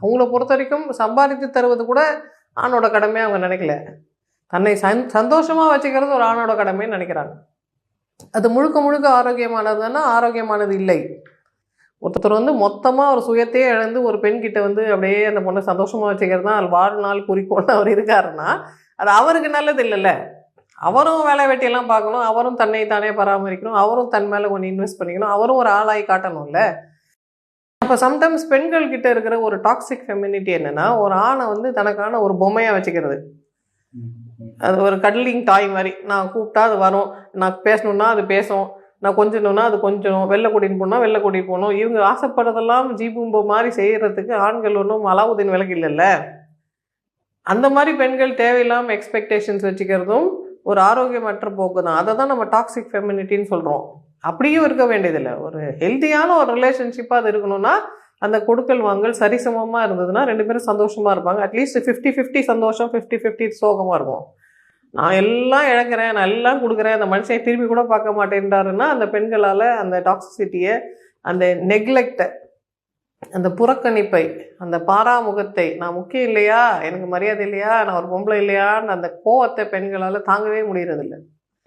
அவங்கள பொறுத்த வரைக்கும் சம்பாதித்து தருவது கூட ஆணோட கடமையை அவங்க நினைக்கல. தன்னை சந்தோஷமாக வச்சுக்கிறது ஒரு ஆணோட கடமைன்னு நினைக்கிறாங்க. அது முழுக்க முழுக்க ஆரோக்கியமானதுன்னா ஆரோக்கியமானது இல்லை. ஒருத்தர் வந்து மொத்தமாக ஒரு சுயத்தையே இழந்து ஒரு பெண்கிட்ட வந்து அப்படியே அந்த பொண்ணை சந்தோஷமாக வச்சுக்கிறது தான் வாழ்நாள் குறிக்கோள்னு அவர் இருக்காருன்னா அது அவருக்கு நல்லது இல்லைல்ல. அவரும் வேலை வெட்டியெல்லாம் பார்க்கணும், அவரும் தன்னை தானே பராமரிக்கணும், அவரும் தன் மேலே கொஞ்சம் இன்வெஸ்ட் பண்ணிக்கணும், அவரும் ஒரு ஆளாகி காட்டணும்ல. அப்போ சம்டைம்ஸ் பெண்கள் கிட்ட இருக்கிற ஒரு டாக்ஸிக் ஃபெமினிட்டி என்னன்னா, ஒரு ஆணை வந்து தனக்கான ஒரு பொம்மையாக வச்சுக்கிறது. அது ஒரு கடலிங் டாய் மாதிரி. நான் கூப்பிட்டா அது வரும், நான் பேசணுன்னா அது பேசும், நான் கொஞ்சணுன்னா அது கொஞ்சம், வெளில கூட்டிகிட்டு போனால் வெளில கூட்டிகிட்டு போகணும். இவங்க ஆசைப்படுறதெல்லாம் ஜீபூம்போ மாதிரி செய்கிறதுக்கு ஆண்கள் ஒன்றும் அலாவுதீன் விலக்கு இல்லைல்ல. அந்த மாதிரி பெண்கள் தேவையில்லாமல் எக்ஸ்பெக்டேஷன்ஸ் வச்சுக்கிறதும் ஒரு ஆரோக்கியமற்ற போக்கு தான். அதை தான் நம்ம டாக்ஸிக் ஃபெமினிட்டின்னு சொல்கிறோம். அப்படியும் இருக்க வேண்டியதில்லை. ஒரு ஹெல்த்தியான ஒரு ரிலேஷன்ஷிப்பாக அது இருக்கணும்னா அந்த கொடுக்கல் வாங்கல் சரிசமமாக இருந்ததுன்னா 2 பேரும் சந்தோஷமாக இருப்பாங்க. அட்லீஸ்ட் 50-50 சந்தோஷம், 50-50 சோகமாக இருக்கும். நான் எல்லாம் இழக்கிறேன், நான் எல்லாம் கொடுக்குறேன், அந்த மனுஷன் திரும்பி கூட பார்க்க மாட்டேன்றாருன்னா அந்த பெண்களால் அந்த டாக்ஸிசிட்டியை, அந்த நெக்லெக்டை, அந்த புறக்கணிப்பை, அந்த பாராமுகத்தை, நான் முக்கியம் இல்லையா, எனக்கு மரியாதை இல்லையா, நான் ஒரு பொம்பளை இல்லையான்னு அந்த கோவத்தை பெண்களால் தாங்கவே முடியறதில்லை.